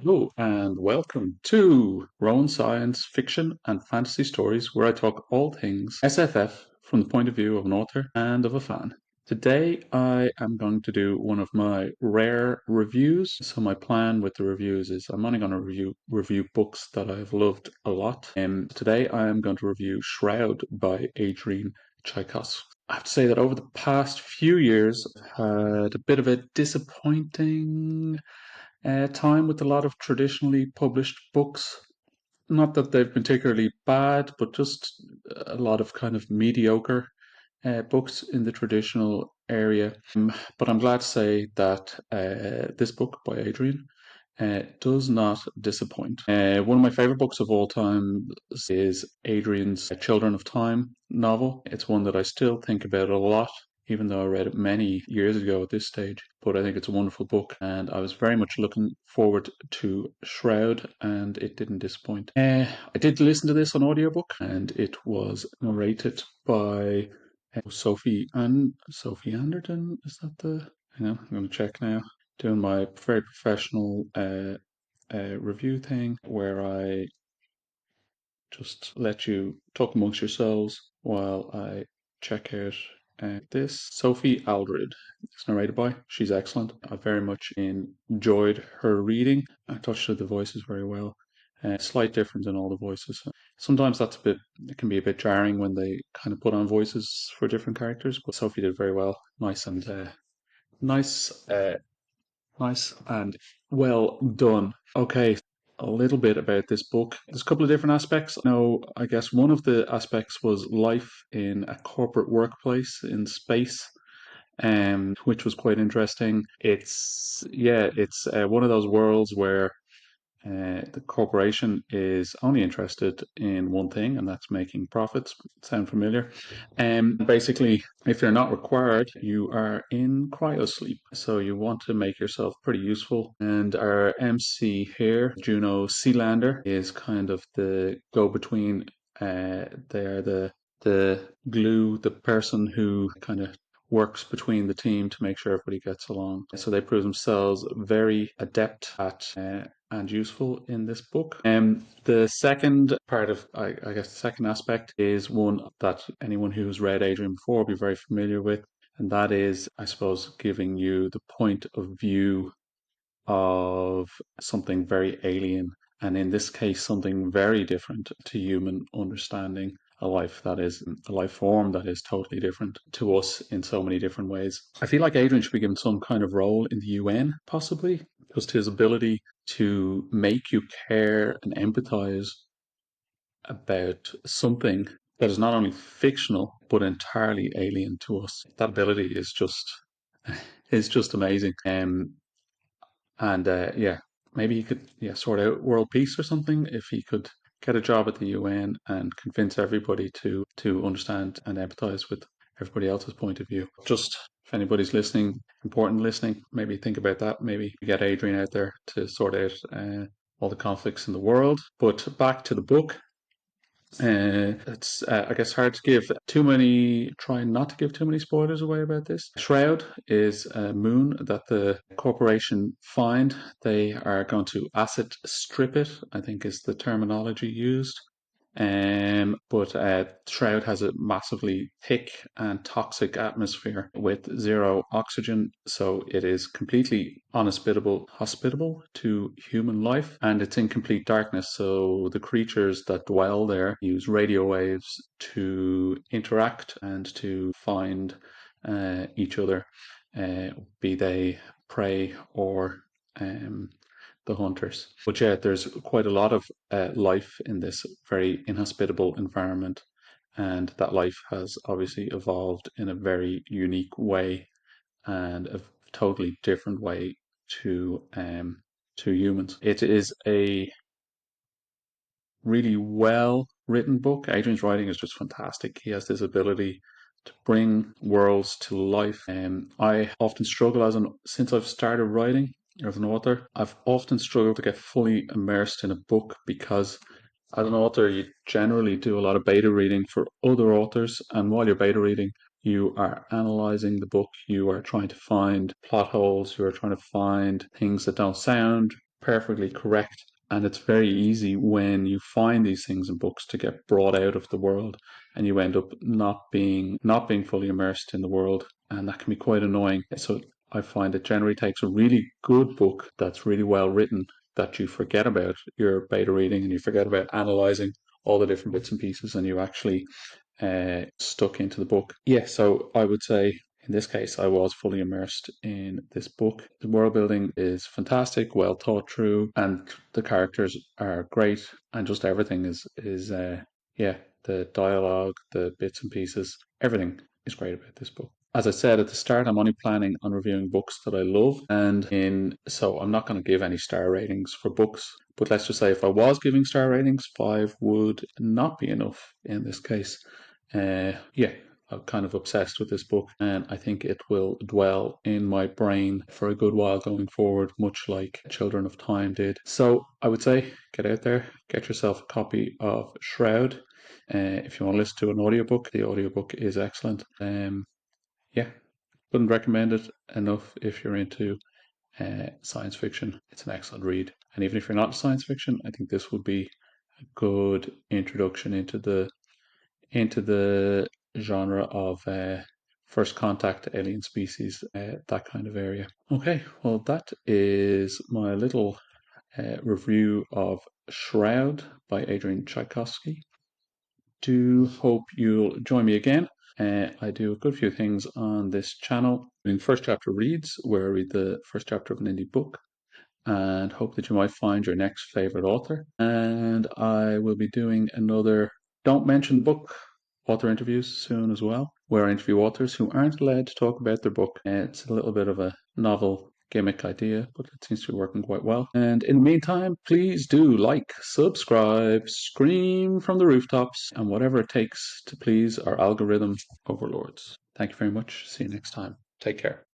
Hello and welcome to Rohan Science Fiction and Fantasy Stories, where I talk all things SFF from the point of view of an author and of a fan. Today I am going to do one of my rare reviews. So my plan with the reviews is I'm only going to review books that I've loved a lot. Today I am going to review Shroud by Adrian Tchaikovsky. I have to say that over the past few years, I've had a bit of a disappointing time with a lot of traditionally published books. Not that they've been particularly bad, but just a lot of kind of mediocre books in the traditional area. But I'm glad to say that this book by Adrian does not disappoint. One of my favorite books of all time is Adrian's Children of Time novel. It's one that I still think about a lot, even though I read it many years ago at this stage. But I think it's a wonderful book, and I was very much looking forward to Shroud, and it didn't disappoint. I did listen to this on audiobook, and it was narrated by Sophie Anderton. Is that the? Hang on, I'm going to check now. Doing my very professional review thing where I just let you talk amongst yourselves while I check out this. Sophie Aldred is narrated by. She's excellent. I very much enjoyed her reading. I touched with the voices very well. Slight difference in all the voices. Sometimes it can be a bit jarring when they kind of put on voices for different characters, but Sophie did very well. Nice Nice and well done. Okay, a little bit about this book. There's a couple of different aspects. No, I guess one of the aspects was life in a corporate workplace in space, which was quite interesting. It's one of those worlds where the corporation is only interested in one thing, and that's making profits. Sound familiar? Basically, if you're not required, you are in cryosleep. So you want to make yourself pretty useful. And our MC here, Juno Sealander, is kind of the go-between. They're the glue, the person who kind of works between the team to make sure everybody gets along. So they prove themselves very adept at and useful in this book. The second part of, I guess, the second aspect is one that anyone who's read Adrian before will be very familiar with, and that is, I suppose, giving you the point of view of something very alien, and in this case, something very different to human understanding. A life form that is totally different to us in so many different ways. I feel like Adrian should be given some kind of role in the UN, possibly, just his ability to make you care and empathize about something that is not only fictional but entirely alien to us. That ability is just amazing. And yeah, maybe he could sort out world peace or something if he could get a job at the UN and convince everybody to understand and empathize with everybody else's point of view. Just if anybody's listening, important listening, maybe think about that. Maybe get Adrian out there to sort out all the conflicts in the world. But back to the book. It's, I guess, hard to give too many, try not to give too many spoilers away about this. Shroud is a moon that the corporation find. They are going to acid strip it, I think is the terminology used. But Shroud has a massively thick and toxic atmosphere with zero oxygen, so it is completely hospitable to human life, and it's in complete darkness. So the creatures that dwell there use radio waves to interact and to find each other, be they prey or the hunters. But yeah, there's quite a lot of life in this very inhospitable environment, and that life has obviously evolved in a very unique way and a totally different way to humans. It is a really well written book. Adrian's writing is just fantastic. He has this ability to bring worlds to life. I often struggle since I've started writing as an author, I've often struggled to get fully immersed in a book because as an author, you generally do a lot of beta reading for other authors. And while you're beta reading, you are analyzing the book, you are trying to find plot holes, you are trying to find things that don't sound perfectly correct. And it's very easy when you find these things in books to get brought out of the world, and you end up not being fully immersed in the world, and that can be quite annoying. So I find it generally takes a really good book that's really well written, that you forget about your beta reading and you forget about analyzing all the different bits and pieces, and you actually stuck into the book. Yeah, so I would say in this case, I was fully immersed in this book. The world building is fantastic, well thought through, and the characters are great, and just everything is yeah, the dialogue, the bits and pieces, everything is great about this book. As I said at the start, I'm only planning on reviewing books that I love, so I'm not going to give any star ratings for books. But let's just say if I was giving star ratings, 5 would not be enough in this case. Yeah, I'm kind of obsessed with this book, and I think it will dwell in my brain for a good while going forward, much like Children of Time did. So I would say get out there, get yourself a copy of Shroud. If you want to listen to an audiobook, the audiobook is excellent. Yeah, wouldn't recommend it enough if you're into science fiction. It's an excellent read. And even if you're not science fiction, I think this would be a good introduction into the genre of first contact alien species, that kind of area. Okay, well, that is my little review of Shroud by Adrian Tchaikovsky. Do hope you'll join me again. I do a good few things on this channel. Doing first chapter reads, where I read the first chapter of an indie book, and hope that you might find your next favorite author. And I will be doing another Don't Mention the Book author interviews soon as well, where I interview authors who aren't allowed to talk about their book. It's a little bit of a novel gimmick idea, but it seems to be working quite well. And in the meantime, please do like, subscribe, scream from the rooftops, and whatever it takes to please our algorithm overlords. Thank you very much. See you next time. Take care.